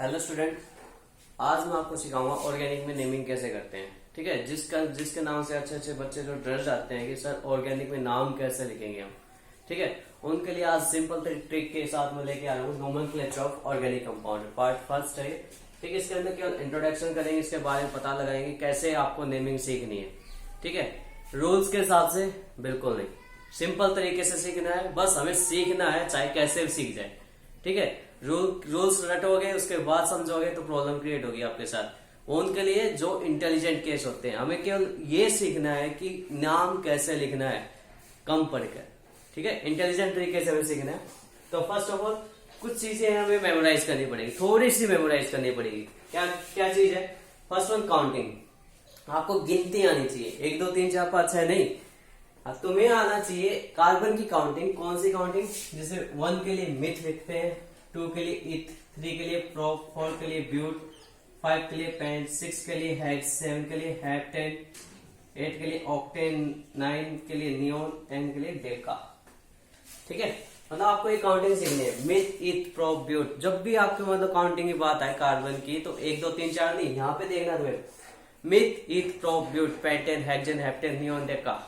Hello student, आज मैं आपको सिखाऊंगा ऑर्गेनिक में नेमिंग कैसे करते हैं। ठीक है, जिसके नाम से अच्छे अच्छे बच्चे जो डर जाते हैं कि सर ऑर्गेनिक में नाम कैसे लिखेंगे हम। ठीक है, उनके लिए आज सिंपल ट्रिक के साथ मैं लेके आ रहा हूँ nomenclature of organic compound part first है। ठीक है, इसके अंदर केवल इंट्रोडक्शन करेंगे, इसके बारे में पता लगाएंगे कैसे आपको नेमिंग सीखनी है। ठीक है, रूल्स के हिसाब से बिल्कुल नहीं, सिंपल तरीके से सीखना है, बस हमें सीखना है चाहे कैसे भी सीख जाए। ठीक है, रूल्स रटोगे उसके बाद समझोगे तो प्रॉब्लम क्रिएट होगी आपके साथ। उनके लिए जो इंटेलिजेंट केस होते हैं, हमें केवल ये सीखना है कि नाम कैसे लिखना है कम पढ़कर। ठीक है, इंटेलिजेंट तरीके से हमें सीखना है। तो फर्स्ट ऑफ ऑल कुछ चीजें हमें मेमोराइज करनी पड़ेगी, थोड़ी सी मेमोराइज करनी पड़ेगी। क्या क्या चीज है? फर्स्ट वन काउंटिंग, आपको गिनती आनी चाहिए, 1 2 3 4 5 6 नहीं, अब तुम्हें आना चाहिए कार्बन की काउंटिंग। कौन सी काउंटिंग? जैसे 1 के लिए मिथ लिखते हैं, 2 के लिए इथ, 3 के लिए प्रोप, 4 के लिए ब्यूट, 5 के लिए पेंट, 6 के लिए हेक्स, 7 के लिए हेप्टेन, 8 के लिए ऑक्टेन, 9 के लिए नियोन, 10 के लिए डेका। ठीक है, मतलब आपको ये काउंटिंग सीखनी है, मिथ, इथ, प्रोप, ब्यूट। जब भी आपके मतलब काउंटिंग की बात आए कार्बन की तो 1 2 3 4 नहीं, यहाँ पे देखना तुम्हें meth, eth, prop, but, pentane, hexane, heptane, नियोन, डेका।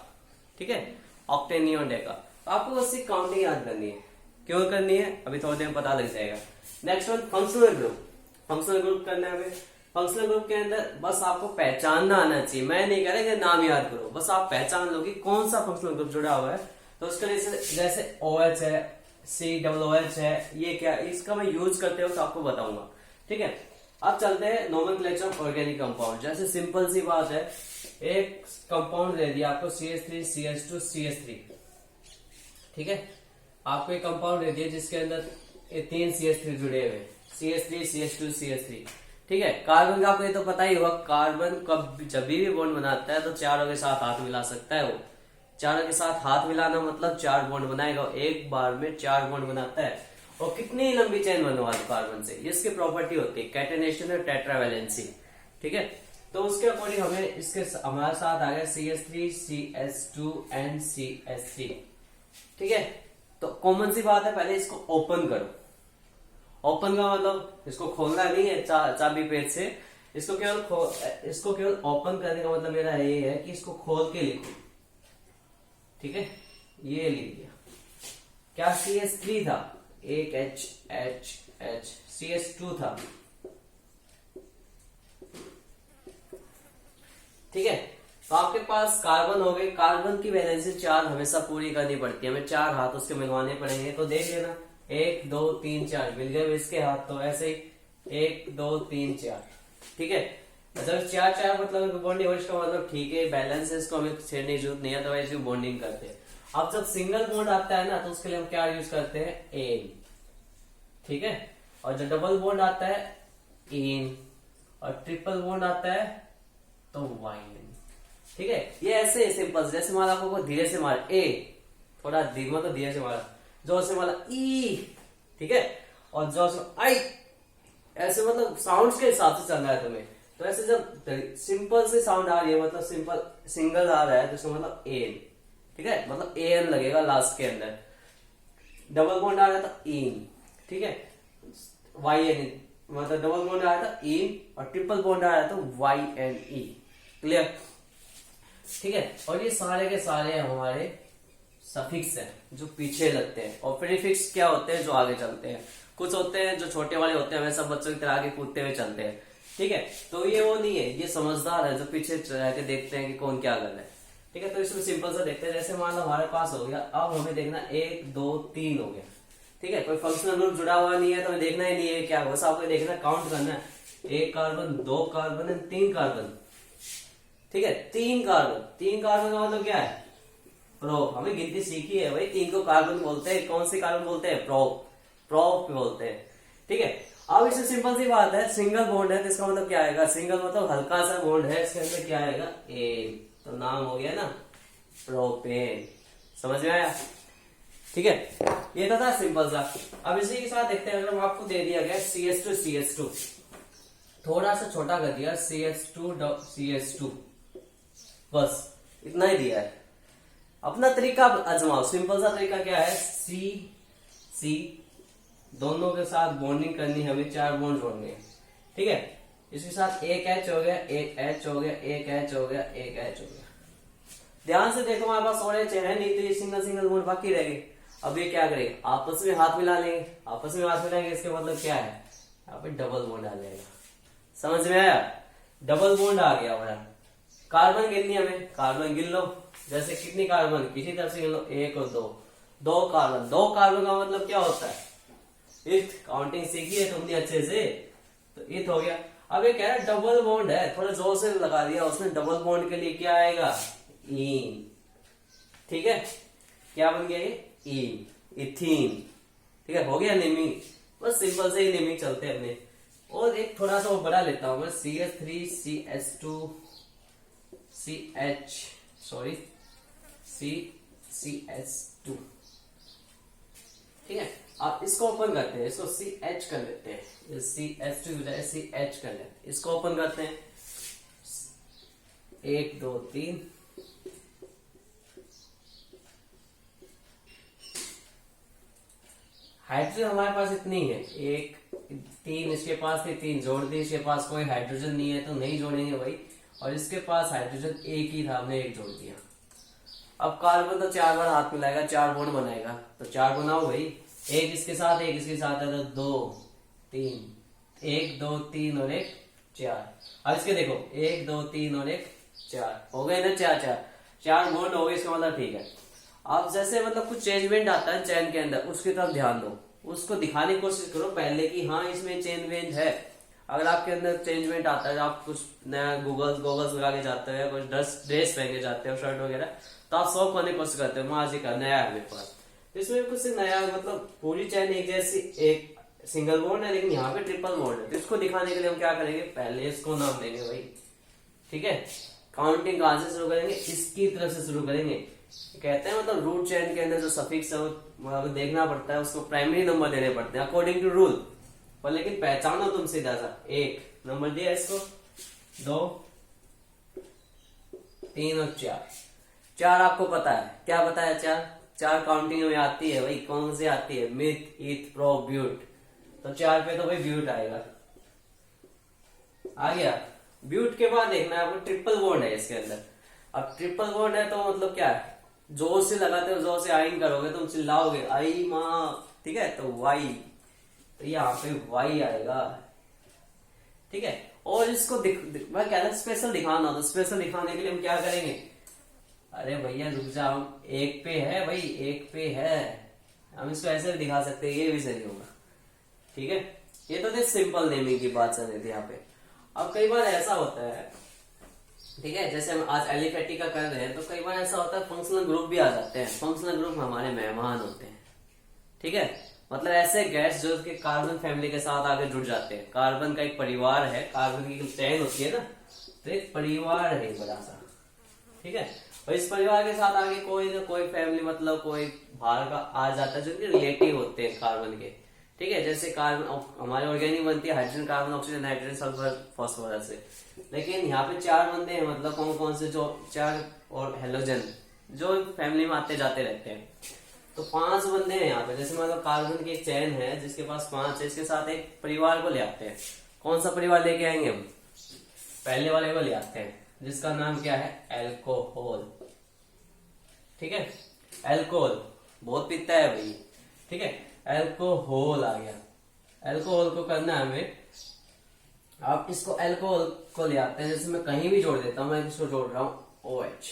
ठीक है, ऑक्टेन, नियोन, डेका। तो आपको बस काउंटिंग याद करनी है। क्यों करनी है अभी थोड़ी देर में पता लग जाएगा। Next one functional group. Functional group करना है हमें। फंक्शनल ग्रुप के अंदर बस आपको पहचानना आना चाहिए। मैं नहीं कह रहा कि नाम याद करो, बस आप पहचान लो कि कौन सा फंक्शनल ग्रुप जुड़ा हुआ है। तो उसके लिए जैसे OH है, COOH है, ये क्या, इसका मैं यूज करते हो तो आपको बताऊंगा। ठीक है, अब चलते हैं नोमेनक्लेचर ऑफ ऑर्गेनिक कंपाउंड। जैसे सिंपल सी बात है, एक कंपाउंड दे दिया आपको CH3 CH2 CH3। ठीक है, आपको एक कंपाउंड दे दिया जिसके अंदर 3 CH3 जुड़े हुए, CH3 CH2 CH3। ठीक है, कार्बन का आपको ये तो पता ही होगा, कार्बन कब जब भी बॉन्ड बनाता है तो चारों के साथ हाथ मिला सकता है। वो चारों के साथ हाथ मिलाना मतलब 4 बॉन्ड बनाएगा, एक बार में 4 बॉन्ड बनाता है। और कितनी लंबी चेन बनवा कार्बन से, ये इसकी प्रॉपर्टी होती है, कैटेनेशन और टेट्रावैलेंसी। ठीक है, तो उसके अकॉर्डिंग हमें इसके हमारे साथ आ गया CH3 CH2 एंड CH3। ठीक है, तो कॉमन सी बात है, पहले इसको ओपन करो। ओपन का मतलब इसको खोलना नहीं है चाबी पेज से, इसको केवल ओपन करने का मतलब मेरा ये है कि इसको खोल के लिखो। ठीक है, ये लिख दिया। क्या CH3 था, एक H CH2 था। ठीक है, तो आपके पास कार्बन हो गए। कार्बन की वैलेंसी 4 हमेशा पूरी करनी पड़ती है, हमें 4 हाथ उसके मिलवाने पड़ेंगे। तो देख लेना 1 2 3 4 मिल गए इसके हाथ, तो ऐसे ही 1 2 3 4। ठीक है, जब 4 4 मतलब बॉन्डिंग हो, इसका मतलब ठीक है, बैलेंस है, इसको हमें छेड़ने की जरूरत नहीं है, अदरवाइज बॉन्डिंग करते हैं। अब जब सिंगल बॉन्ड आता है ना, तो उसके लिए हम क्या यूज करते हैं, एन। ठीक है, और जब डबल बॉन्ड आता है इन, और ट्रिपल बॉन्ड आता है तो वाइन। ठीक है, ये ऐसे सिंपल, जैसे मारा आपको धीरे से मारा ए, थोड़ा धीमा तो धीरे से मारा, जोर से मारा ई। ठीक है, और जोर से आई, ऐसे मतलब साउंड्स के हिसाब से चलना है तुम्हें। तो ऐसे जब सिंपल से साउंड आ रही है, मतलब सिंपल सिंगल आ रहा है, तो इसका मतलब एन। ठीक है, मतलब एन लगेगा लास्ट के अंदर। डबल बॉन्ड आ रहा है तो इन। ठीक है, वाई एन, मतलब डबल बॉन्ड आ रहा था इन, और ट्रिपल बॉन्ड आ रहा था YNE। क्लियर? ठीक है, और ये सारे के सारे हमारे सफिक्स हैं जो पीछे लगते हैं, और प्रीफिक्स क्या होते हैं जो आगे चलते हैं। कुछ होते हैं जो छोटे वाले होते हैं, हमेशा बच्चों की तरह आगे कूदते हुए चलते हैं। ठीक है, तो ये वो नहीं है, ये समझदार है जो पीछे रह के देखते हैं कि कौन क्या कर रहा है। ठीक है, तो इसमें सिंपल सा देखते हैं। जैसे मान लो हमारे पास हो गया, अब हमें देखना 1 2 3 हो गया। ठीक है, कोई फंक्शनल ग्रुप जुड़ा हुआ नहीं है तो हमें देखना ही नहीं है क्या, बस आपको देखना, काउंट करना है, 1 कार्बन 2 कार्बन 3 कार्बन। ठीक है, 3 कार्बन का मतलब क्या है, प्रोप। हमें गिनती सीखी है भाई, 3 को कार्बन बोलते हैं। कौन से कार्बन बोलते हैं, प्रोप बोलते हैं। ठीक है, अब इससे सिंपल सी बात है, सिंगल बॉन्ड है तो इसका मतलब क्या आएगा, सिंगल मतलब हल्का सा बॉन्ड है, इसके अंदर क्या आएगा, एन। तो नाम हो गया ना प्रोपेन। समझ में आया? ठीक है, ये तो था सिंपल सा। अब इसी के साथ देखते हैं, अगर आपको दे दिया गया CH2 CH2, थोड़ा सा छोटा कर दिया CH2 बस इतना ही दिया है। अपना तरीका आजमाओ, सिंपल सा तरीका क्या है, C दोनों के साथ बॉन्डिंग करनी है, हमें 4 बॉन्ड जोड़ने हैं। ठीक है, इसके साथ एक H हो गया, एक H हो गया, एक H हो गया, एक H हो गया। ध्यान से देखो, हमारे पास और H है नहीं, तो ये सिंगल सिंगल बॉन्ड बाकी रहेगी। अब ये क्या करेंगे, आपस में हाथ मिला लेंगे। आपस में हाथ मिलाएंगे, इसके मतलब क्या है, यहाँ पे डबल बॉन्ड आ जाएगा। समझ में आया, डबल बॉन्ड आ गया हमारा। कार्बन गिननी हमें, कार्बन गिन लो। जैसे कितनी कार्बन, किसी तरह से गिन लो, 1 और 2, 2 कार्बन। 2 कार्बन का मतलब क्या होता है, इथ। काउंटिंग सीखी है तुमने अच्छे से, तो इथ हो गया। अब ये कह रहा है डबल बॉन्ड है, थोड़ा जोर से लगा दिया उसने। डबल बॉन्ड के लिए क्या आएगा, इन। ठीक है, क्या बन गया ये, इन, इथीन। ठीक है, हो गया नेमिंग। बस सिंपल से ही नेमिंग चलते हैं अपने। और एक थोड़ा सा वो बढ़ा लेता हूं मैं, CH3 CH2 CH, sorry CH2। ठीक है, आप इसको ओपन करते हैं, इसको CH कर लेते हैं, CH2 CH कर लेते हैं। इसको ओपन करते हैं, 1 2 3। हाइड्रोजन हमारे पास इतनी है, 1 3, इसके पास थी 3, जोड़ दी। इसके पास कोई हाइड्रोजन नहीं है तो नहीं जोड़ेंगे भाई, और इसके पास हाइड्रोजन 1 ही था, हमने 1 जोड़ दिया। अब कार्बन तो 4 बार हाथ मिलाएगा, 4 बॉन्ड बनाएगा, तो 4 बनाओ भाई। एक इसके साथ, एक इसके साथ है, तो 2 3, 1 2 3 और 1 4। अब इसके देखो, 1 2 3 और 1 4 हो गए ना, 4 बॉन्ड हो गए, इसका मतलब ठीक है। अब जैसे मतलब कुछ चेंजमेंट आता है चेन के अंदर, उसकी तरफ ध्यान दो, उसको दिखाने की कोशिश करो पहले कि हाँ इसमें चेंजमेंट है। अगर आपके अंदर चेंजमेंट आता है, आप कुछ नया गोगल्स लगा के जाते हो, कुछ ड्रेस पहन के जाते हो, शर्ट वगैरह, तो आप शौक करने की कोशिश करते हो, माँ जी का नया है मेरे पास। इसमें कुछ नया, मतलब पूरी चेन एक जैसी, एक सिंगल बॉन्ड है लेकिन यहाँ पे ट्रिपल बॉन्ड है। तो इसको दिखाने के लिए हम क्या करेंगे, पहले इसको नाम देंगे भाई। ठीक है, काउंटिंग कहां से शुरू करेंगे, इसकी तरफ से शुरू करेंगे। कहते हैं मतलब रूट चेन के अंदर जो सफिक्स है वो देखना पड़ता है, उसको प्राइमरी नंबर देने पड़ते हैं अकॉर्डिंग टू रूल। पर लेकिन पहचानो तुम सीधा सा, 1 नंबर दिया इसको, 2 3 और 4 आपको पता है, क्या पता है, 4 काउंटिंग में आती है भाई। कौन सी आती है, मिथ ईथ प्रो ब्यूट। तो 4 पे तो भाई ब्यूट आएगा, आ गया। ब्यूट के बाद देखना है आपको ट्रिपल बॉन्ड है इसके अंदर। अब ट्रिपल बॉन्ड है तो मतलब क्या है, जोर से लगाते हो, जोर से आइन करोगे तुम चिल्लाओगे आई माँ। ठीक है, तो वाई, तो यहाँ पे वाई आएगा। ठीक है, और इसको मैं कह रहा स्पेशल दिखाना, तो स्पेशल दिखाने के लिए हम क्या करेंगे, अरे भैया रुक जाओ, 1 पे है भाई, 1 पे है, हम इसको ऐसे भी दिखा सकते हैं, ये भी सही होगा। ठीक है, ये तो सिंपल नेमिंग की बात चल रही थी यहाँ पे। अब कई बार ऐसा होता है, ठीक है, जैसे हम आज एलिफेटिक का कर रहे हैं, तो कई बार ऐसा होता है फंक्शनल ग्रुप भी आ जाते हैं। फंक्शनल ग्रुप हमारे मेहमान होते हैं। ठीक है, मतलब ऐसे गैस जो कि कार्बन फैमिली के साथ आगे जुड़ जाते हैं। कार्बन का एक परिवार है, कार्बन की चेन होती है ना, तो एक परिवार है बड़ा सा। ठीक है, और इस परिवार के साथ आगे कोई ना कोई फैमिली, मतलब कोई बाहर का आ जाता है, जो कि रिलेटिव होते हैं कार्बन के। ठीक है, जैसे कार्बन हमारी ऑर्गेनिक बनती है hydrogen carbon oxygen nitrogen sulphur phosphorus से, लेकिन यहाँ पे 4 बंदे हैं, मतलब कौन कौन से, जो 4 और हेलोजन जो फैमिली में आते जाते रहते हैं। तो 5 बंदे हैं यहाँ पे। जैसे मतलब कार्बन की एक चेन है जिसके पास 5 है, इसके साथ एक परिवार को ले आते हैं। कौन सा परिवार लेके आएंगे हम, पहले वाले को ले आते हैं, जिसका नाम क्या है, एल्कोहल। ठीक है, एल्कोहल बहुत पीता है भाई। ठीक है, एल्कोहल आ गया। एल्कोहल को करना है हमें, आप इसको एल्कोहल को ले आते हैं। जैसे मैं कहीं भी जोड़ देता हूं, मैं इसको जोड़ रहा हूं OH।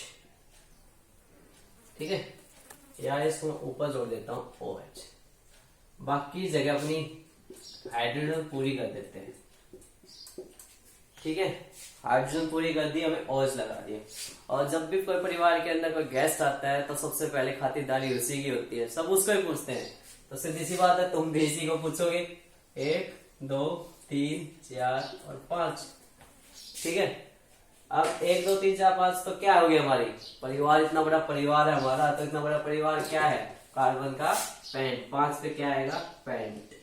ठीक है, या इसको ऊपर जोड़ देता हूं OH, बाकी जगह अपनी हाइड्रोजन पूरी कर देते हैं। ठीक है, हाइड्रोजन पूरी कर दी, हमें OH लगा दिया। और जब भी कोई परिवार के अंदर कोई गेस्ट आता है तो सबसे पहले खातिरदारी उसी की होती है, सब उसको ही पूछते हैं। तो सीधी सी बात है, तुम भी इसी को पूछोगे, 1 2 3 4 और 5। ठीक है, अब 1 2 3 4 5 तो क्या हो गया, हमारी परिवार, इतना बड़ा परिवार है हमारा। तो इतना बड़ा परिवार क्या है, कार्बन का पेंट। 5 पे क्या आएगा, पेंट।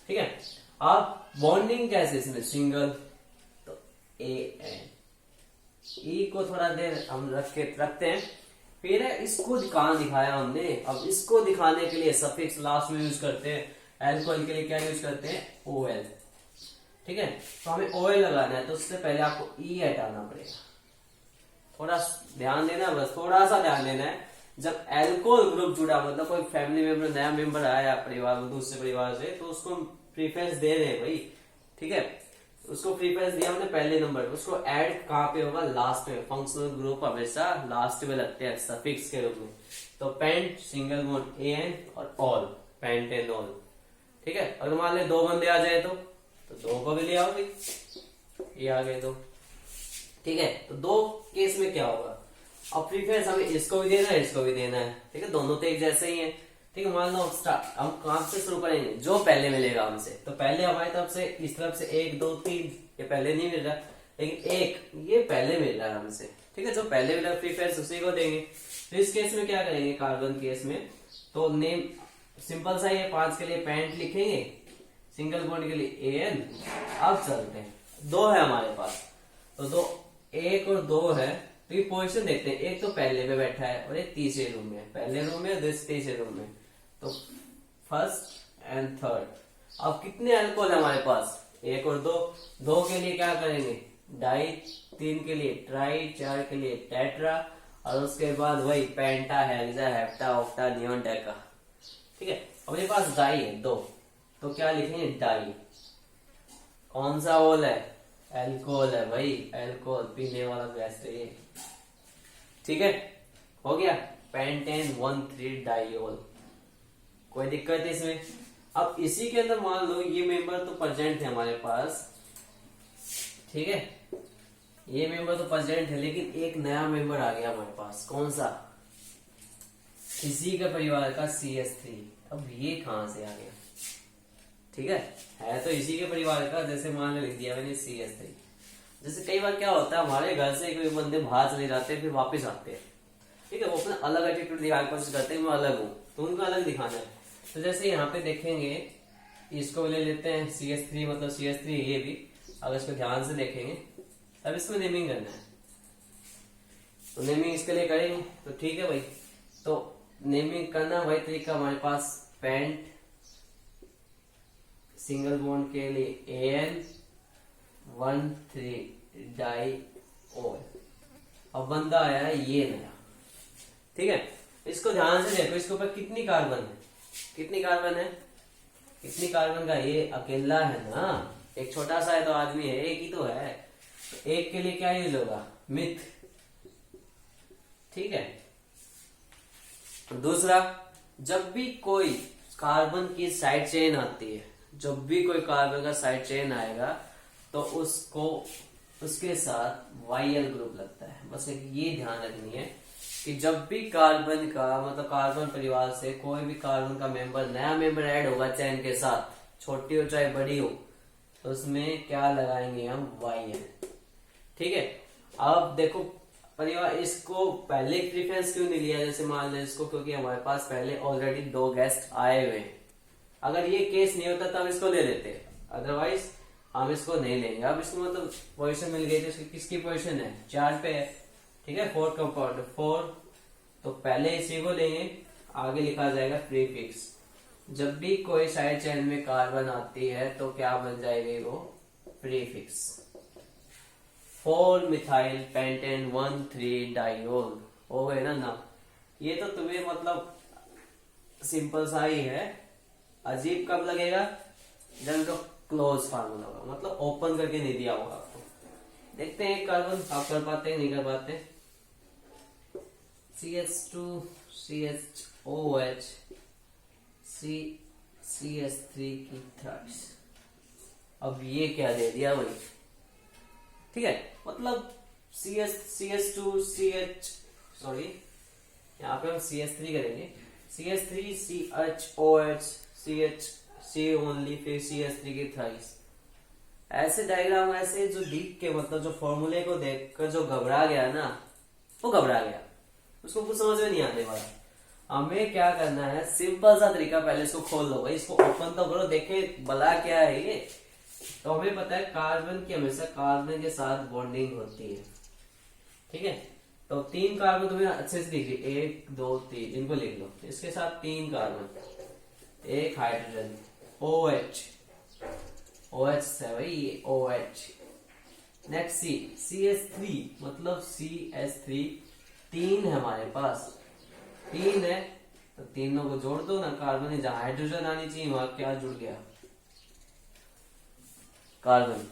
ठीक है, अब बॉन्डिंग कैसे इसमें, सिंगल, तो AN। E को थोड़ा देर हम रखते हैं, फिर है इसको कहाँ दिखाया हमने, अब इसको दिखाने के लिए सफिक्स लास्ट में यूज करते हैं। एल्कोहल के लिए क्या यूज करते हैं, OL। ठीक है, तो हमें OL लगाना है, तो उससे पहले आपको E हटाना पड़ेगा। थोड़ा ध्यान देना, बस थोड़ा सा ध्यान देना है। जब एल्कोहल ग्रुप जुड़ा, मतलब कोई फैमिली मेंबर, नया मेंबर आया परिवार में दूसरे परिवार से, तो उसको प्रीफरेंस दे रहे हैं भाई। ठीक है, उसको प्रीफरेंस दिया हमने पहले नंबर, उसको ऐड कहाँ पे होगा, लास्ट में। फंक्शनल ग्रुप हमेशा लास्ट में लगते हैं सफिक्स के रूप में। तो पेंट सिंगल बॉन्ड AN और ऑल, पेंट एंड ऑल। ठीक है, अगर मान ले 2 बंदे आ जाए तो 2 को भी ले आओ भाई, ये आ गए 2। ठीक है, तो 2 केस में क्या होगा, अब प्रीफरेंस हमें इसको भी देना है, इसको भी देना है। ठीक है, दोनों तो एक जैसे ही है। ठीक है, मान लो हम कहां से शुरू करेंगे, जो पहले मिलेगा हमसे। तो पहले हमारी तरफ से इस तरफ से 1 2 3, ये पहले नहीं मिल रहा, लेकिन 1 ये पहले मिल रहा है हमसे। ठीक है, जो पहले मिला प्रीफरेंस उसी को देंगे। तो इस केस में क्या करेंगे, कार्बन केस में, तो नेम सिंपल सा है, 5 के लिए पेंट लिखेंगे, सिंगल बॉन्ड के लिए AN। अब चलते हैं, 2 है हमारे पास, तो 2 1 और 2 है, तो ये पोजीशन देखते हैं। एक तो पहले पे बैठा है और एक तीसरे रूम में, पहले रूम में और तीसरे रूम में, तो फर्स्ट एंड थर्ड। अब कितने अल्कोहल है हमारे पास, 1 और 2। 2 के लिए क्या करेंगे, डाई, 3 के लिए ट्राई, 4 के लिए टेट्रा, और उसके बाद वही पेंटा, हेक्सा, हेप्टा, ऑक्टा, नियोन, डेका। ठीक है, अपने पास डाई है 2, तो क्या लिखेंगे, डाई। कौन सा ओल है, एल्कोहल है भाई, एल्कोहल पीने वाला गैस है ये। ठीक है, हो गया, पेंटेन 1,3 डाइओल। कोई दिक्कत है इसमें। अब इसी के अंदर मान लो ये मेंबर तो प्रेजेंट है हमारे पास। ठीक है, ये मेंबर तो प्रेजेंट है, लेकिन एक नया मेंबर आ गया हमारे पास। कौन सा, इसी का परिवार का CH3। अब ये कहां से आ गया, ठीक है तो इसी के परिवार का, जैसे मान लिख दिया मैंने CH3। जैसे कई बार क्या होता है, हमारे घर से कोई बंदे बाहर चले जाते हैं, फिर वापस आते हैं। ठीक है, वो अपना अलग एटीट्यूड दिखाने की कोशिश करते हैं, मैं अलग हूँ, तो उनको अलग दिखाना है। तो जैसे यहाँ पे देखेंगे, इसको ले लेते हैं CH3, मतलब CH3 ये भी, अगर इसको ध्यान से देखेंगे तब इसमें नेमिंग करना है। तो नेमिंग इसके लिए करेंगे, तो ठीक है भाई। तो नेमिंग करना वही तरीका हमारे पास, पेंट सिंगल बॉन्ड के लिए AN 1,3 डाइओल। अब बंदा आया है ये नया। ठीक है, इसको ध्यान से देखो, इसके ऊपर कितनी कार्बन है, कितनी कार्बन है, कितनी कार्बन का, ये अकेला है ना, एक छोटा सा है तो आदमी है, एक ही तो है। तो एक के लिए क्या यूज होगा, मिथ। ठीक है, दूसरा, जब भी कोई कार्बन की साइड चेन आती है, जब भी कोई कार्बन का साइड चेन आएगा, तो उसको उसके साथ YL ग्रुप लगता है। बस एक ये ध्यान रखनी है कि जब भी कार्बन का, मतलब कार्बन परिवार से कोई भी कार्बन का मेंबर, नया मेंबर ऐड होगा चेन के साथ, छोटी हो चाहे बड़ी हो, तो उसमें क्या लगाएंगे हम, YL। ठीक है, अब देखो परिवार, इसको पहले प्रीफरेंस क्यों नहीं लिया, जैसे मान लो इसको, क्योंकि हमारे पास पहले ऑलरेडी 2 गेस्ट आए हुए हैं। अगर ये केस नहीं होता तो हम इसको ले लेते, अदरवाइज हम इसको नहीं लेंगे। अब इसको मतलब पोजीशन मिल गई, तो किसकी पोजीशन है, 4 पे है। ठीक है, 4 कंपाउंड 4, तो पहले इसी को लेंगे, आगे लिखा जाएगा प्रीफिक्स। जब भी कोई साइड चेन में कार्बन आती है तो क्या बन जाएगी वो, प्रीफिक्स। 4 मिथाइल पेंटेन 1,3 डाइओल हो गए ना। ये तो तुम्हें मतलब सिंपल सा ही है। अजीब कब लगेगा, जब इनका क्लोज फार्मूला होगा, मतलब ओपन करके नहीं दिया होगा आपको। देखते हैं कार्बन आप कर पाते हैं नहीं कर पाते। CH2 CHOH CH3 की थ्राइस। अब ये क्या दे दिया भाई, ठीक है, मतलब CH2 सॉरी, यहाँ पे हम CH3 करेंगे, CH3 CHOH CHC ओनली, फिर CH3 की थ्राइस। ऐसे डायग्राम, ऐसे जो देख के, मतलब जो फॉर्मूले को देखकर जो घबरा गया ना, वो घबरा गया, उसको कुछ समझ में नहीं आने वाला। हमें क्या करना है, सिंपल सा तरीका, पहले इसको खोल लो भाई, इसको ओपन तो करो, देखे भला क्या है ये। तो हमें पता है कार्बन की हमेशा कार्बन के साथ बॉन्डिंग होती है। ठीक है, तो 3 कार्बन तुम्हें अच्छे से दिख रही, 1 2 3, इनको लिख लो। इसके साथ 3 कार्बन, 1 हाइड्रोजन, OH, OH है भाई ये OH। नेक्स्ट CH3, मतलब CH3 3 है हमारे पास, 3 है तो तीनों को जोड़ दो ना, कार्बन जहां हाइड्रोजन आनी चाहिए वहां क्या जुड़ गया, कार्बन।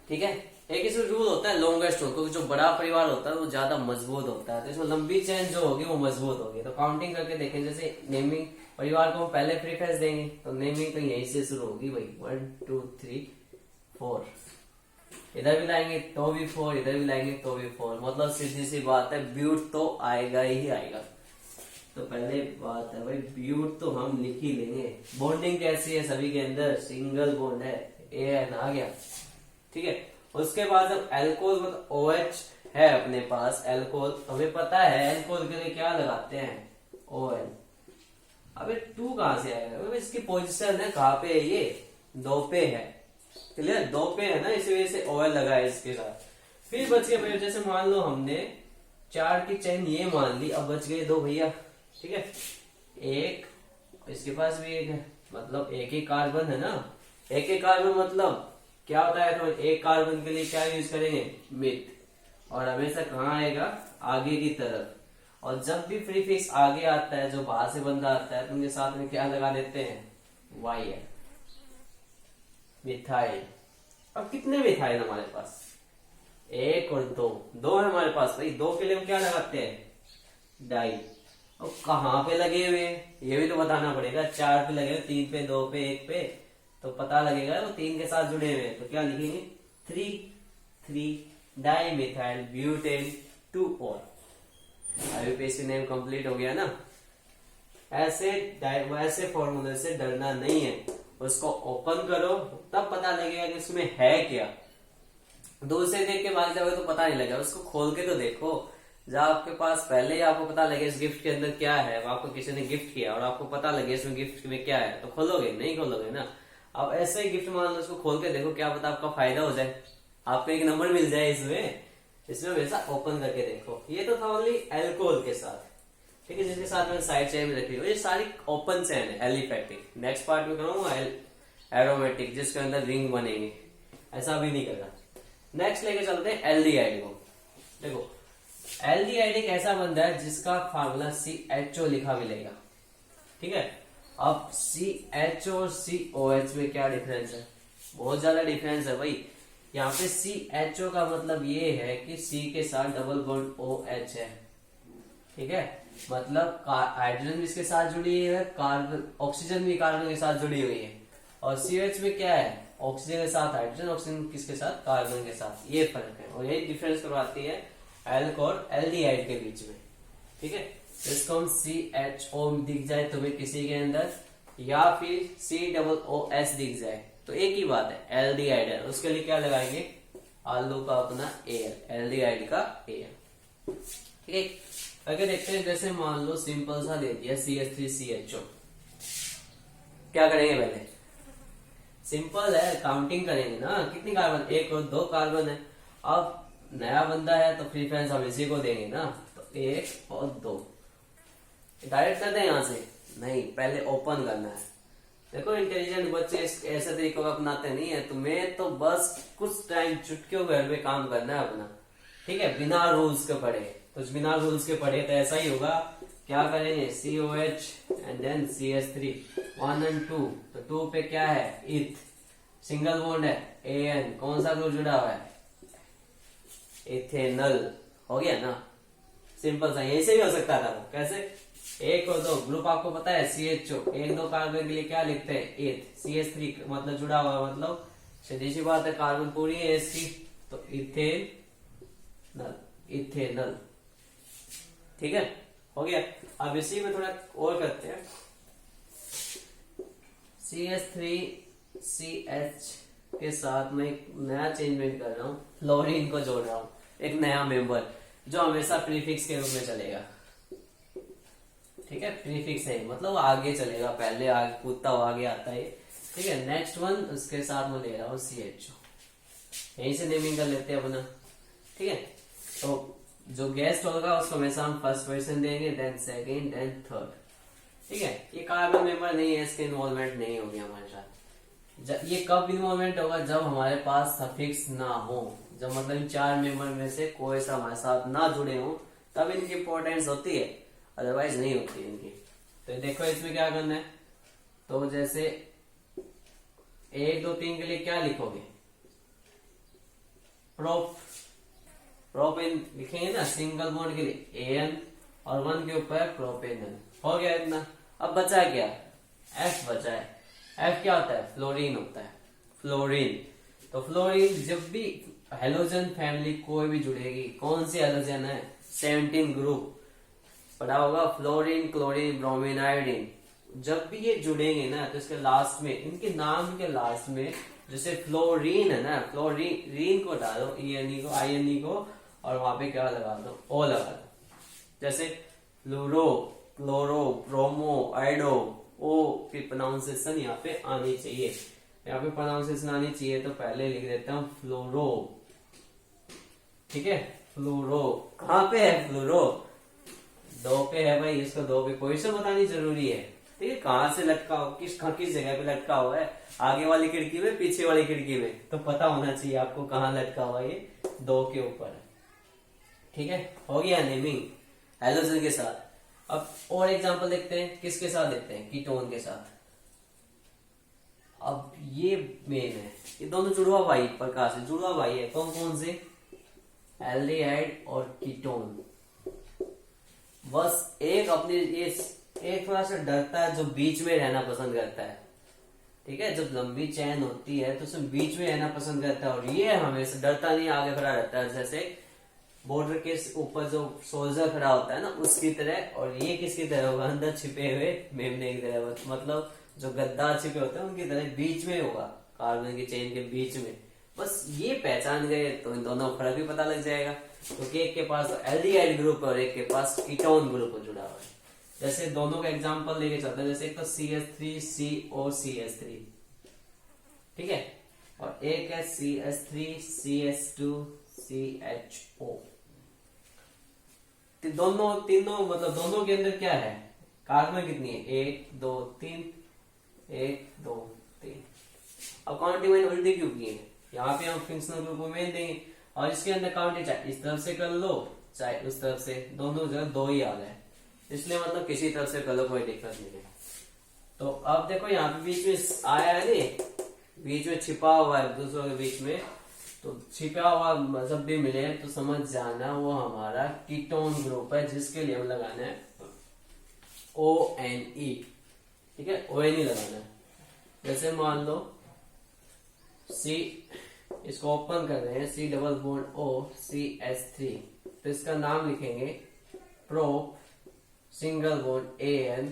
ठीक है, एक इसमें रूल होता है लॉन्गेस्ट रूल, क्योंकि जो बड़ा परिवार होता है वो ज्यादा मजबूत होता है, तो इसमें लंबी चेन जो होगी वो मजबूत होगी। तो काउंटिंग करके देखें, जैसे नेमिंग परिवार को हम पहले प्रीफेस देंगे, तो नेमिंग तो यहीं से शुरू होगी भाई, 1 2 3 4, इधर भी लाएंगे तो भी 4, इधर भी लाएंगे तो भी 4, मतलब सीधी सी बात है ब्यूट तो आएगा ही आएगा। तो पहले बात है भाई ब्यूट तो हम लिख ही लेंगे। बॉन्डिंग कैसी है, सभी के अंदर सिंगल बॉन्ड है, AN आ गया। ठीक है, उसके बाद जब एल्कोहल मतलब OH है अपने पास, एल्कोहल हमें पता है एल्कोहल के लिए क्या लगाते हैं, OL। अबे 2 कहां से आएगा, इसकी पोजीशन है कहां पे है, ये 2 पे है, क्लियर, 2 पे है ना, इसी वजह से OL लगा है इसके साथ। फिर बच गए भैया, जैसे मान लो हमने 4 की चेन ये मान ली, अब बच गए 2 भैया। ठीक है, एक इसके पास भी एक है, मतलब एक ही कार्बन है ना, एक ही कार्बन मतलब क्या होता है, तो एक कार्बन के लिए क्या यूज करेंगे, मिथ, और हमेशा कहाँ आएगा, आगे की तरफ। और जब भी प्रीफिक्स आगे आता है, जो बाहर से बंदा आता है, तो उनके साथ में क्या लगा देते हैं, Y है, मिथाइल। अब कितने मिथाइल हमारे पास, 1 और 2 है हमारे पास भाई, 2 के लिए हम क्या लगाते हैं, डाई। और कहाँ पे लगे हुए ये भी तो बताना पड़ेगा, 4 पे लगे हुए, 3 पे, 2 पे, 1 पे, तो पता लगेगा वो 3 के साथ जुड़े हुए, तो क्या लिखेंगे, 3 di methyl butane 2-OL। IUPAC name complete हो गया ना। ऐसे फॉर्मूले से डरना नहीं है, उसको ओपन करो तब पता लगेगा कि उसमें है क्या। दूर से देख के भाग जाओगे तो पता नहीं लगेगा, उसको खोल के तो देखो। जब आपके पास पहले ही आपको पता लगे इस गिफ्ट के अंदर क्या है, आपको किसी ने गिफ्ट किया और आपको पता लगे इसमें गिफ्ट में क्या है, तो खोलोगे, नहीं खोलोगे ना। अब ऐसे ही गिफ्ट मान लो, उसको खोल के देखो, क्या पता आपका फायदा हो जाए, आपको एक नंबर मिल जाए इसमें वैसा ओपन करके देखो। ये तो था ओनली एल्कोहल के साथ, ठीक है, जिसके साथ मैंने साइड चेन में रखी हुई, ये सारी ओपन चेन है एलिफैटिक। नेक्स्ट पार्ट में करूंगा एरोमेटिक, जिसके अंदर रिंग बनेंगे, ऐसा भी नहीं करना। नेक्स्ट लेके चलते हैं एल्डिहाइड को। देखो एल्डिहाइड एक ऐसा बंदा है जिसका फार्मूला CHO लिखा मिलेगा, ठीक है। अब CHO और COH में क्या डिफरेंस है, बहुत ज्यादा डिफरेंस है भाई। यहाँ पे CHO का मतलब ये है कि C के साथ डबल बॉन्ड OH है, ठीक है, मतलब हाइड्रोजन भी इसके साथ जुड़ी है, कार्बन ऑक्सीजन भी कार्बन के साथ जुड़ी हुई है। और CH में क्या है, ऑक्सीजन के साथ हाइड्रोजन, ऑक्सीजन किसके साथ, कार्बन के साथ, ये फर्क है। और यही डिफरेंस करवाती है एल्कोहल और एल्डिहाइड के बीच में, ठीक है। इसको हम CHO दिख जाए तुम्हें किसी के अंदर, या फिर COOH दिख जाए, तो एक ही बात है, एल्डिहाइड है, उसके लिए क्या लगाएंगे, आलू का अपना एयर, एल्डिहाइड का एयर, ठीक है। अगर देखते हैं, जैसे मान लो सिंपल सा दे दिया CH3CHO, क्या करेंगे, पहले सिंपल है, काउंटिंग करेंगे ना, कितनी कार्बन, 1 और 2 कार्बन है। अब नया बंदा है तो प्रीफरेंस हम इसी को देंगे ना, तो 1 और 2 डायरेक्ट कर दें यहाँ से, नहीं, पहले ओपन करना है। देखो इंटेलिजेंट बच्चे ऐसे तरीकों का अपनाते नहीं है, तुम्हें तो बस कुछ टाइम चुटकियों घर पे काम करना है अपना, ठीक है, बिना रूल्स के पढ़े। तो बिना रूल्स के पढ़े तो ऐसा ही होगा, क्या करेंगे, COH एंड देन CH3 1 और 2, तो 2 पे क्या है, इथ, सिंगल बॉन्ड है, AN, कौन सा ग्रुप जुड़ा हुआ है, इथेनल, हो गया ना, सिंपल सा। यही से भी हो सकता था, कैसे, 1 और 2 ग्रुप आपको पता है, CHO 1-2 कार्बन के लिए क्या लिखते हैं, इथ, CH3 मतलब जुड़ा हुआ, मतलब सीधी सी बात है, कार्बन पूरी है इसकी, तो इथेनल, इथेनल, ठीक है, हो गया। अब इसी में थोड़ा और करते हैं, CH3CH के साथ में एक नया चेंजमेंट कर रहा हूँ, फ्लोरीन को जोड़ रहा हूँ, एक नया मेंबर जो हमेशा प्रीफिक्स के रूप में चलेगा, ठीक है, प्रीफिक्स है मतलब आगे चलेगा, पहले आगे कूदता हुआ आगे आता है, ठीक है। नेक्स्ट वन उसके साथ मैं ले रहा हूँ CHO, यहीं से नेमिंग कर लेते हैं अपना, ठीक है। तो जो गेस्ट होगा उसको हमेशा हम फर्स्ट पोजीशन देंगे, देन सेकंड, देन थर्ड। ठीक है, ये कार्बन मेंबर नहीं है, इसके इन्वॉल्वमेंट नहीं होगी हमारे साथ। ये कब इन्वॉल्वमेंट होगा, जब हमारे पास सफिक्स ना हो, जब मतलब इन 4 मेंबर में से कोई सा हमारे साथ ना जुड़े हो, तब इनकी इंपॉर्टेंस होती है, अदरवाइज नहीं होती इनकी। तो देखो इसमें क्या करना है, तो जैसे 1 2 3 के लिए क्या लिखोगे, प्रोपेन लिखेंगे ना, सिंगल बॉन्ड के लिए एन, और 1 के ऊपर प्रोपेनल। हो गया इतना। अब बचा क्या, एफ बचा है। एफ क्या होता है, फ्लोरीन होता है, फ्लोरीन। तो फ्लोरीन जब भी हेलोजन फैमिली कोई भी जुड़ेगी, कौन सी हेलोजन है, 17 ग्रुप पढ़ा होगा, फ्लोरीन, क्लोरीन, ब्रोमीन, आयोडीन। जब भी ये जुड़ेंगे ना, तो इसके लास्ट में, इनके नाम के लास्ट में, जैसे फ्लोरीन है ना, फ्लोरीन को डालो, ई को, आई को, और वहां पे क्या लगा दो, ओ लगा दो। जैसे फ्लोरो, क्लोरो, ब्रोमो, आइडो, ओ की प्रोनाउंसिएशन यहाँ पे आनी चाहिए, यहाँ पे प्रोनाउंसिएशन आनी चाहिए। तो पहले लिख देता हूँ फ्लोरो। ठीक है, फ्लोरो कहाँ पे है, फ्लोरो 2 पे है भाई, इसको 2 पे पोजीशन बतानी जरूरी है। ठीक है, कहाँ से लटका हो, किस जगह पे लटका हुआ है, आगे वाली खिड़की में, पीछे वाली खिड़की में, तो पता होना चाहिए आपको कहाँ लटका हुआ है, ये 2 के ऊपर। ठीक है, हो गया नेमिंग हेलोजन के साथ। अब और एग्जांपल देखते हैं, किसके साथ देखते हैं, कीटोन के साथ। अब ये मेन है, ये दोनों जुड़वा भाई, प्रकार से जुड़वा भाई है। कौन कौन से, एल्डिहाइड और कीटोन। बस एक अपनी ये एक थोड़ा सा डरता है, जो बीच में रहना पसंद करता है। ठीक है, जब लंबी चैन होती है तो उसमें बीच में रहना पसंद करता है, और ये हमेशा डरता नहीं, आगे खड़ा रहता है, जैसे बॉर्डर के ऊपर जो सोल्जर खड़ा होता है ना, उसकी तरह। और ये किसकी तरह होगा, अंदर छिपे हुए मेमने की तरह, मतलब जो गद्दार छिपे होते हैं उनकी तरह बीच में होगा, कार्बन की चेन के बीच में। बस ये पहचान गए तो इन दोनों का फर्क भी पता लग जाएगा, क्योंकि एक के पास एल्डिहाइड ग्रुप और एक के पास कीटोन ग्रुप जुड़ा हुआ है। जैसे दोनों का एग्जांपल लेके चलते हैं, जैसे एक तो CH3COCH3, ठीक है, और एक है CH3CH2CHO। तीनों मतलब दोनों के अंदर क्या है, कार्बन कितनी है, 1 2 3, 1 2 3। अब काउंटिंग मैंने उल्टी क्यों की है, यहाँ पे हम फंक्शनल ग्रुप को मेन देंगे, और इसके अंदर काउंटिंग चाहे इस तरफ से कर लो चाहे उस तरफ से, दोनों जगह 2 ही आ गए, इसलिए मतलब किसी तरफ से कर लो कोई दिक्कत नहीं है। तो अब देखो यहाँ पे बीच में आया है नी, बीच में छिपा हुआ है दूसरों के बीच में, तो छिपा हुआ जब भी मिले तो समझ जाना वो हमारा कीटोन ग्रुप है, जिसके लिए हम लगाना है ONE। ठीक है, ONE लगाना है। जैसे मान लो C, इसको ओपन कर रहे हैं, C double bond O CH3, तो इसका नाम लिखेंगे प्रोप, सिंगल बॉन्ड AN,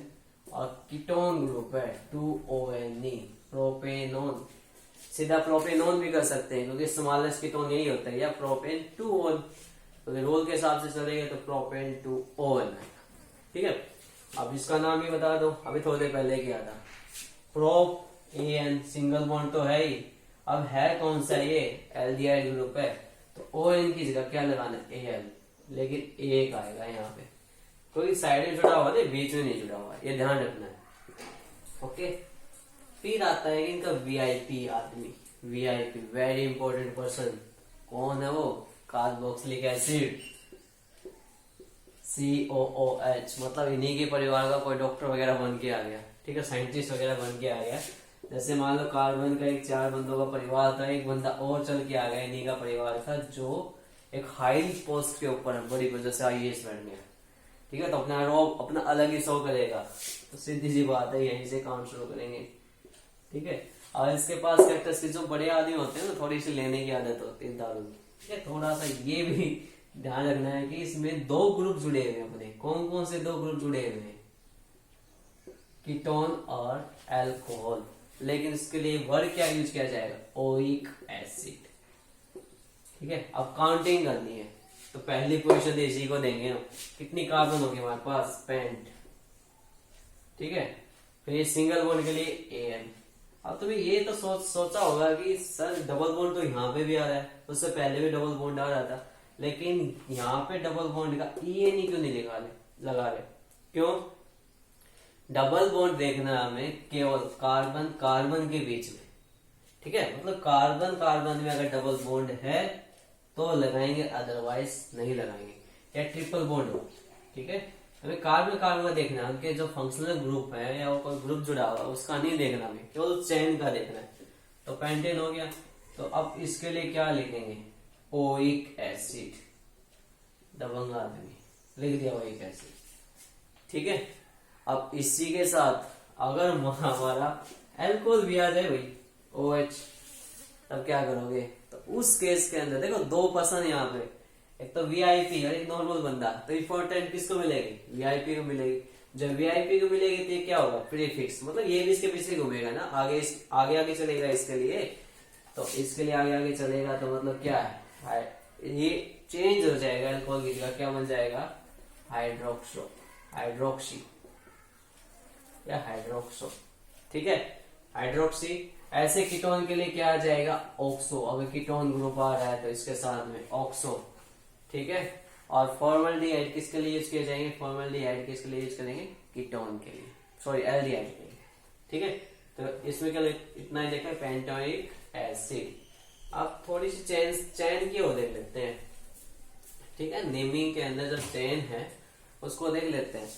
और कीटोन ग्रुप है 2ONE, प्रोपेनोन। सीधा प्रोपेनोन भी कर सकते हैं, क्योंकि स्मॉलेस्ट कीटोन यही होता है, या प्रोपेन 2ON, तो रोल के हिसाब से चलेगा तो प्रोपेन 2ON। ठीक है, अब इसका नाम भी बता दो, अभी थोड़ी देर पहले किया था, प्रोप AN, सिंगल बॉन्ड तो है ही, अब है कौन सा, ये एल्डिहाइड ग्रुप है, तो ON की जगह क्या लगाना है, AL, लेकिन एक आएगा यहाँ पे, कोई साइड में जुड़ा हुआ नहीं, बीच में नहीं जुड़ा हुआ, ये ध्यान रखना है। ओके, फिर आता है इनका VIP आदमी, VIP वेरी इंपॉर्टेंट पर्सन, कौन है वो, कार्बोक्सिलिक एसिड, COOH, मतलब इन्हीं के परिवार का कोई डॉक्टर वगैरह बन के आ गया। ठीक है, साइंटिस्ट वगैरह बन के आ गया। जैसे मान लो कार्बन का एक 4 बंदों का परिवार था, एक बंदा और चल के आ गया इन्हीं का परिवार था, जो एक हाई पोस्ट के ऊपर है, बड़ी वजह से IAS बैठ गया। ठीक है, तो अपना अलग ही शो करेगा, तो सीधी सी बात है यहीं से काम शुरू करेंगे। ठीक है, और इसके पास कैरेक्टरिस्टिक जो बड़े आदमी होते हैं ना, थोड़ी सी लेने की आदत होती है दारू। ठीक है, थोड़ा सा ये भी ध्यान रखना है कि इसमें 2 ग्रुप जुड़े हुए हैं अपने। कौन कौन से 2 ग्रुप जुड़े हुए हैं, कीटोन और अल्कोहल, लेकिन इसके लिए वर्ड क्या यूज किया जाएगा, ओइक एसिड। ठीक है, अब काउंटिंग करनी है, तो पहली पोजीशन इसी को देंगे हम। कितनी कार्बन होगी हमारे पास, पेंट। ठीक है, फिर सिंगल बॉन्ड के लिए AN। अब तुम्हें ये तो सोचा होगा कि सर डबल बॉन्ड तो यहाँ पे भी आ रहा है, उससे पहले भी डबल बॉन्ड आ रहा था, लेकिन यहाँ पे डबल बॉन्ड का EN क्यों नहीं लगा रहे? क्यों? डबल बॉन्ड देखना है हमें केवल कार्बन कार्बन के बीच में, ठीक है, मतलब कार्बन कार्बन में अगर डबल बॉन्ड है तो लगाएंगे, अदरवाइज नहीं लगाएंगे। या ट्रिपल बॉन्ड हो, ठीक है, हमें कार्बन कार्बन का देखना है, उनके जो फंक्शनल ग्रुप है या कोई ग्रुप जुड़ा हुआ उसका नहीं देखना, हमें केवल चेन का देखना है। तो पेंटेन हो गया। तो अब इसके लिए क्या लिखेंगे? ओइक एसिड, दबंग आदमी लिख दिया ओइक एसिड, ठीक है। अब इसी के साथ अगर हमारा एल्कोहल भी आ जाए भाई, OH, तब क्या करोगे? तो उस केस के अंदर देखो दो पर्सन यहाँ पे, एक तो VIP और एक नॉर्मल बंदा, तो इंपॉर्टेंट किसको मिलेगी? VIP को मिलेगी। जब VIP को मिलेगी तो ये क्या होगा? प्रीफिक्स, मतलब ये भी इसके पीछे घूमेगा ना, आगे आगे चलेगा इसके लिए, तो इसके लिए आगे चलेगा, तो मतलब क्या है? ये चेंज हो जाएगा, अल्कोहल की जगह क्या बन जाएगा? हाइड्रोक्सी या हाइड्रोक्सो, ठीक है, हाइड्रोक्सी। ऐसे कीटोन के लिए क्या आ जाएगा? ऑक्सो। अगर कीटोन ग्रुप आ रहा है तो इसके साथ में ऑक्सो, ठीक है। और फॉर्मल्डिहाइड किसके लिए यूज किए जाएंगे? फॉर्मल्डिहाइड किसके लिए यूज करेंगे? कीटोन के लिए, सॉरी एल्डिहाइड के लिए, ठीक है। तो इसमें क्या इतना ही देखा, पेंटोइक एसिड। अब थोड़ी सी चैन की वो देख लेते हैं, ठीक है। नेमिंग के अंदर जो चैन है उसको देख लेते हैं।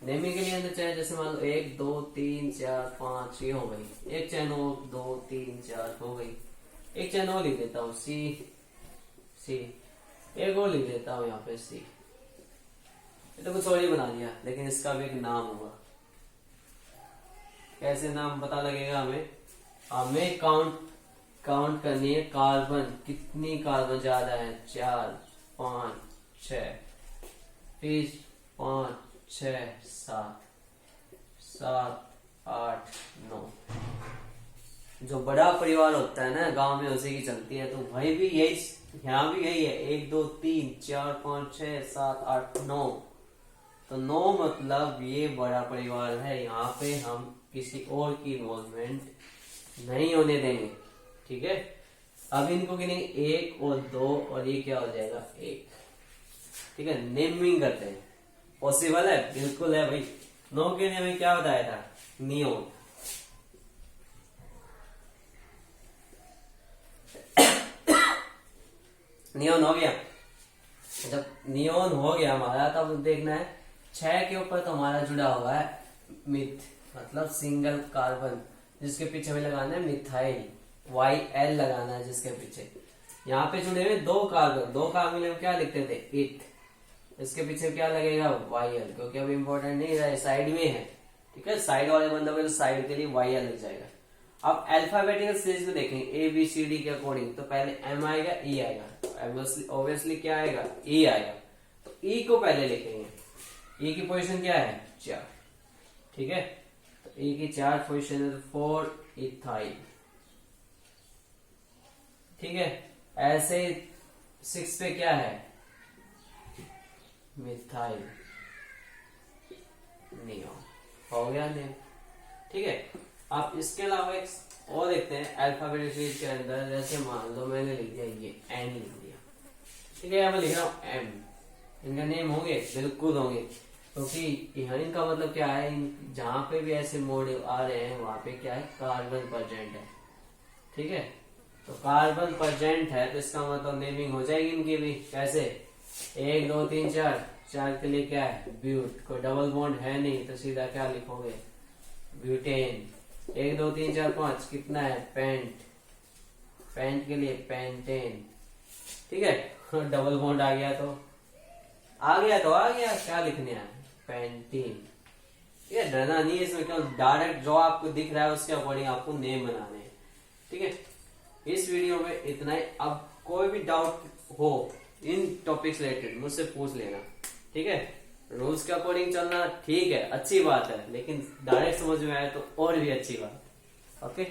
नेमिंग के लिए अंदर चैन, जैसे मान लो 1 2 3 4 5 ये हो गई, एक चैन हो 2 3 4 हो गई, एक चैन और लिख देता हूँ सी, एक और लिख देता हूँ यहाँ पे सी। ये तो कुछ और ही बना दिया, लेकिन इसका भी एक नाम होगा। कैसे नाम पता लगेगा हमें? हमें काउंट करनी है कार्बन, कितनी कार्बन ज्यादा है? 4 5 6, फिर 5 6 7 8 9। जो बड़ा परिवार होता है ना गांव में, उसी की चलती है। तो भाई भी यही, यहाँ भी यही है, 1 2 3 4 5 6 7 8 9। तो 9 मतलब ये बड़ा परिवार है, यहाँ पे हम किसी और की इन्वॉल्वमेंट नहीं होने देंगे, ठीक है। अब इनको गिनेंगे 1 और 2 और ये क्या हो जाएगा? 1, ठीक है। नेमिंग करते हैं, पॉसिबल है, बिल्कुल है भाई। 9 के लिए हमें क्या बताया था? नियोन। नियोन हो गया। जब नियोन हो गया हमारा, तब देखना है 6 के ऊपर तो हमारा जुड़ा हुआ है मिथ, मतलब सिंगल कार्बन, जिसके पीछे हमें लगाना है मिथाइल, YL लगाना है जिसके पीछे। यहाँ पे जुड़े हुए 2 कार्बन में क्या लिखते थे? इथ। इसके पीछे क्या लगेगा? YL, क्योंकि अब इम्पोर्टेंट नहीं है, साइड में है, ठीक है। साइड वाले बंदों के साइड के लिए YL लग जाएगा। अब अल्फाबेटिकल सीरीज में देखेंगे ABCD के अकॉर्डिंग, तो पहले M आएगा, E आएगा, ऑब्वियसली क्या आएगा? E आएगा। तो E को पहले लिखेंगे। E की पोजीशन क्या है? 4, ठीक है। तो E की 4 पोजीशन है, तो 4 इथाइल, ठीक है। ऐसे 6 पे क्या है? मिथाइल नियोन, हो गया नेम, ठीक है। आप इसके अलावा एक और देखते हैं अल्फाबेटिक सीरीज के अंदर। जैसे मान लो मैंने लिख दिया ये N लिख दिया, ठीक है। यहाँ मैं लिख रहा हूँ M, इनका नेम होंगे? बिल्कुल होंगे, क्योंकि यहाँ इनका मतलब क्या है? जहां पे भी ऐसे मोड आ रहे हैं वहां पे क्या है? कार्बन प्रेजेंट है, ठीक है। तो कार्बन प्रेजेंट है तो इसका मतलब नेमिंग हो जाएगी इनकी भी। कैसे? 1 2 3 4 के लिए क्या है? ब्यूट। कोई डबल बॉन्ड है नहीं, तो सीधा क्या लिखोगे? ब्यूटेन। 1 2 3 4 5 कितना है? पेंट के लिए पेंटेन, ठीक है। डबल बॉन्ड आ गया तो आ गया, क्या लिखने है? पेंटीन। ठीक है, डरना नहीं है इसमें, क्या डायरेक्ट जो आपको दिख रहा है उसके अकॉर्डिंग आपको नेम बनाने हैं, ठीक है। इस वीडियो में इतना ही। अब कोई भी डाउट हो इन टॉपिक्स रिलेटेड मुझसे पूछ लेना, ठीक है। रूल्स के अकॉर्डिंग चलना ठीक है, अच्छी बात है, लेकिन डायरेक्ट समझ में आए तो और भी अच्छी बात, ओके।